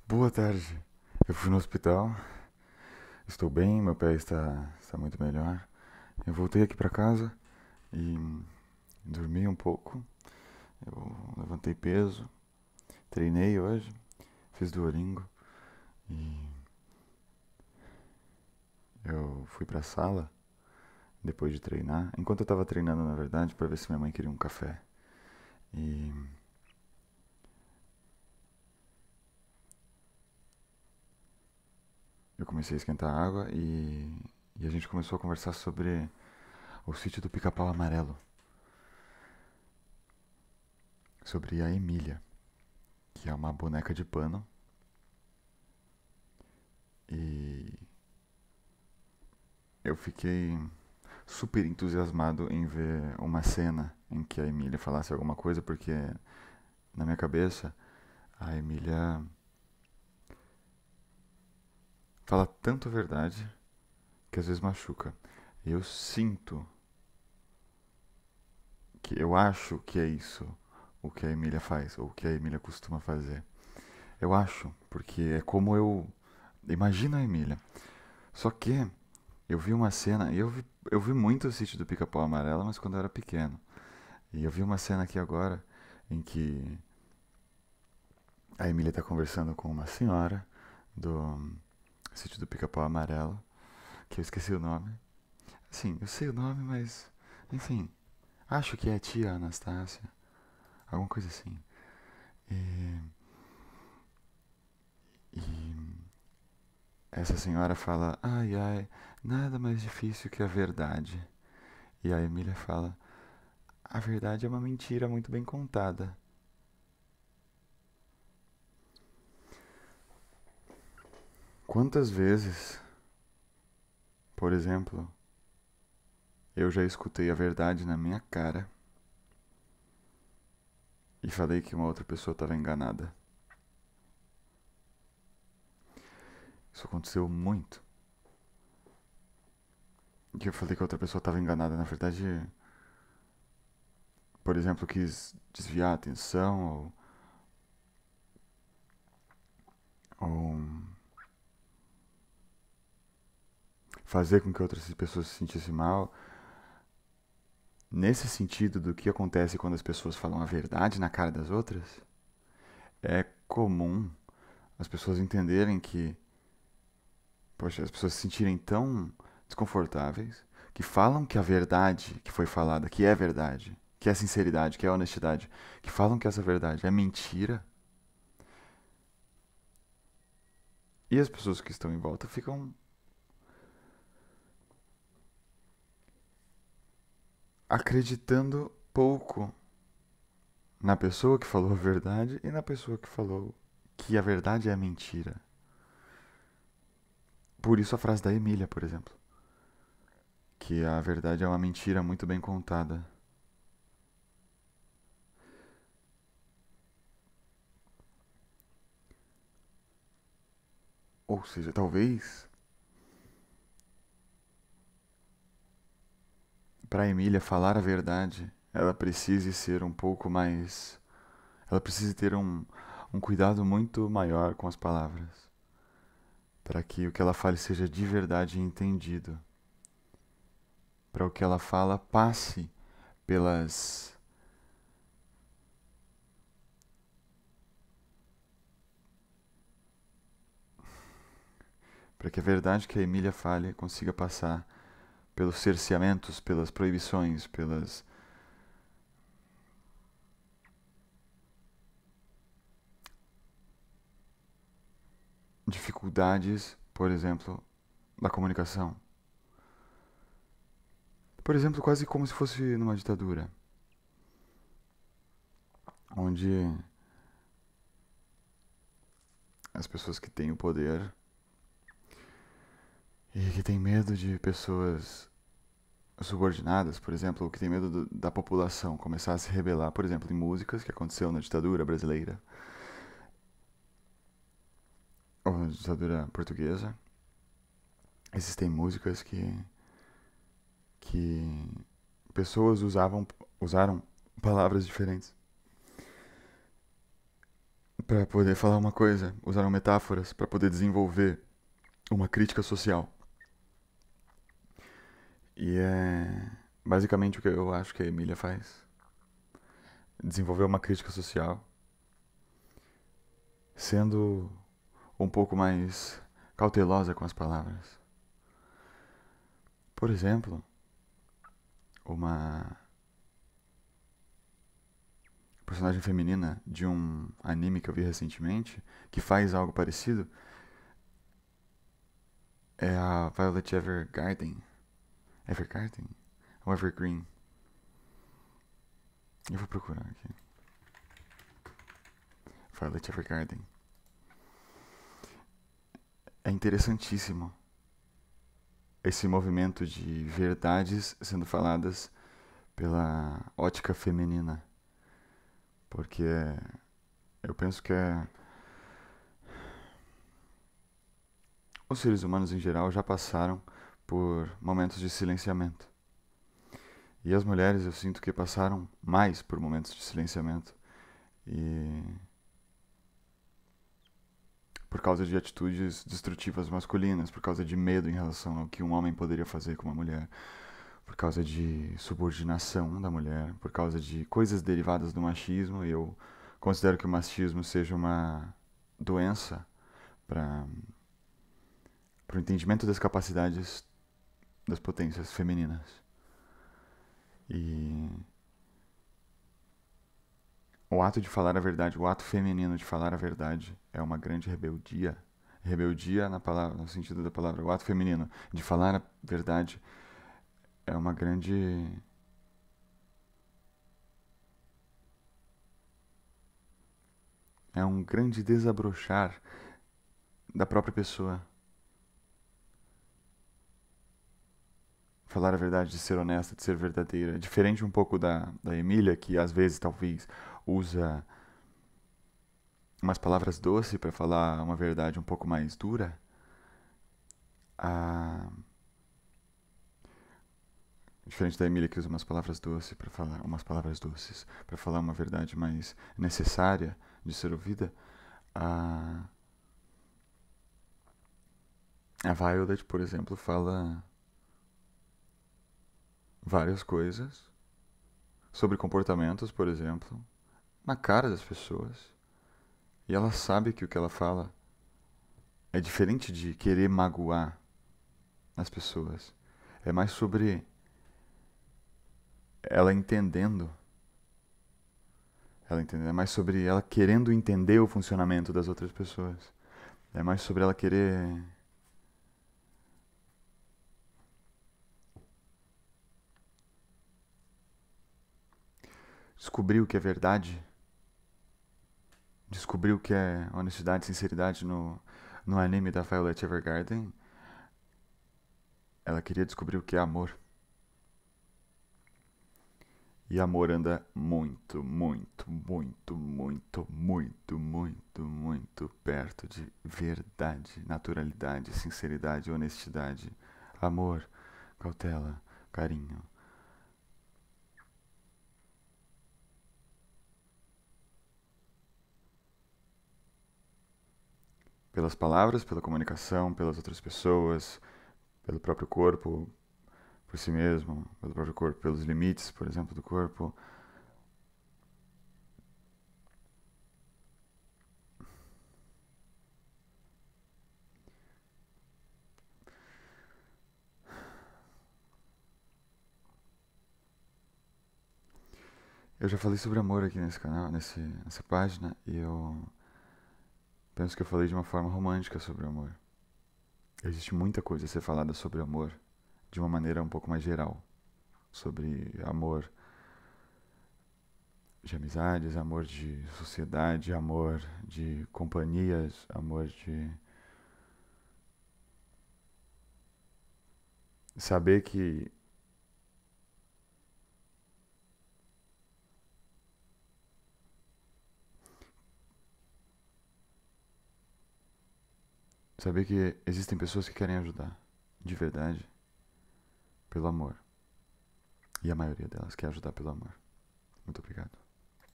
Boa tarde. Eu fui no hospital, estou bem, meu pé está muito melhor. Eu voltei aqui para casa e dormi um pouco. Eu levantei peso, treinei hoje, fiz Duolingo e eu fui para a sala depois de treinar. Enquanto eu estava treinando, na verdade, para ver se minha mãe queria um café. E eu comecei a esquentar a água e a gente começou a conversar sobre o sítio do Pica-Pau Amarelo, sobre a Emília, que é uma boneca de pano. E eu fiquei super entusiasmado em ver uma cena em que a Emília falasse alguma coisa, porque na minha cabeça a Emília fala tanto a verdade que às vezes machuca. Eu sinto que eu acho que é isso o que a Emília faz, ou o que a Emília costuma fazer. Eu acho, porque é como eu imagino a Emília. Só que eu vi uma cena, eu vi muito o sítio do Pica-Pau Amarelo, mas quando eu era pequeno. E eu vi uma cena aqui agora em que a Emília está conversando com uma senhora do sítio do Pica-Pau Amarelo, que eu esqueci o nome. Sim, eu sei o nome, mas. Enfim, acho que é a tia Anastácia, alguma coisa assim. E, e essa senhora fala: ai ai, nada mais difícil que a verdade. E a Emília fala: a verdade é uma mentira muito bem contada. Quantas vezes, por exemplo, eu já escutei a verdade na minha cara e falei que uma outra pessoa estava enganada? Isso aconteceu muito. Que eu falei que a outra pessoa estava enganada. Na verdade, por exemplo, quis desviar a atenção ou fazer com que outras pessoas se sentissem mal. Nesse sentido do que acontece quando as pessoas falam a verdade na cara das outras, é comum as pessoas entenderem que, poxa, as pessoas se sentirem tão desconfortáveis que falam que a verdade que foi falada, que é verdade, que é sinceridade, que é honestidade, que falam que essa verdade é mentira. E as pessoas que estão em volta ficam acreditando pouco na pessoa que falou a verdade e na pessoa que falou que a verdade é a mentira. Por isso a frase da Emília, por exemplo, que a verdade é uma mentira muito bem contada. Ou seja, talvez para a Emília falar a verdade, ela precise ser um pouco mais. Ela precisa ter um cuidado muito maior com as palavras, para que o que ela fale seja de verdade entendido, para o que ela fala passe pelas para que a verdade que a Emília fale consiga passar pelos cerceamentos, pelas proibições, pelas dificuldades, por exemplo, da comunicação. Por exemplo, quase como se fosse numa ditadura, onde as pessoas que têm o poder e que têm medo de pessoas subordinadas, por exemplo, ou que têm medo da população começar a se rebelar, por exemplo, em músicas, que aconteceu na ditadura brasileira ou na ditadura portuguesa. Existem músicas que pessoas usaram palavras diferentes para poder falar uma coisa, usaram metáforas para poder desenvolver uma crítica social. E é basicamente o que eu acho que a Emília faz. Desenvolver uma crítica social, sendo um pouco mais cautelosa com as palavras. Por exemplo, uma personagem feminina de um anime que eu vi recentemente, que faz algo parecido, é a Violet Evergarden. Evergarden? Ou Evergreen? Eu vou procurar aqui. Violet Evergarden. É interessantíssimo esse movimento de verdades sendo faladas pela ótica feminina. Porque eu penso que os seres humanos em geral já passaram por momentos de silenciamento. E as mulheres eu sinto que passaram mais por momentos de silenciamento. E por causa de atitudes destrutivas masculinas, por causa de medo em relação ao que um homem poderia fazer com uma mulher, por causa de subordinação da mulher, por causa de coisas derivadas do machismo. E eu considero que o machismo seja uma doença para o entendimento das capacidades das potências femininas. E o ato de falar a verdade, o ato feminino de falar a verdade é uma grande rebeldia. Rebeldia na palavra, no sentido da palavra, o ato feminino de falar a verdade é uma grande é um grande desabrochar da própria pessoa. Falar a verdade, de ser honesta, de ser verdadeira. Diferente um pouco da Emília, que às vezes talvez usa umas palavras doces para falar uma verdade um pouco mais dura. A... Diferente da Emília, que usa umas palavras doces para falar, umas palavras doces para falar uma verdade mais necessária de ser ouvida. A, a Violet, por exemplo, fala várias coisas sobre comportamentos, por exemplo, na cara das pessoas. E ela sabe que o que ela fala é diferente de querer magoar as pessoas. É mais sobre ela entendendo. Ela entendendo. É mais sobre ela querendo entender o funcionamento das outras pessoas. É mais sobre ela querer descobrir o que é verdade, descobrir o que é honestidade e sinceridade no anime da Violet Evergarden. Ela queria descobrir o que é amor. E amor anda muito, muito, muito, muito, muito, muito, muito perto de verdade, naturalidade, sinceridade, honestidade, amor, cautela, carinho. Pelas palavras, pela comunicação, pelas outras pessoas, pelo próprio corpo, por si mesmo, pelo próprio corpo, pelos limites, por exemplo, do corpo. Eu já falei sobre amor aqui nesse canal, nessa página, e eu penso que eu falei de uma forma romântica sobre o amor. Existe muita coisa a ser falada sobre amor de uma maneira um pouco mais geral. Sobre amor de amizades, amor de sociedade, amor de companhias, amor de saber que existem pessoas que querem ajudar de verdade pelo amor. E a maioria delas quer ajudar pelo amor. Muito obrigado.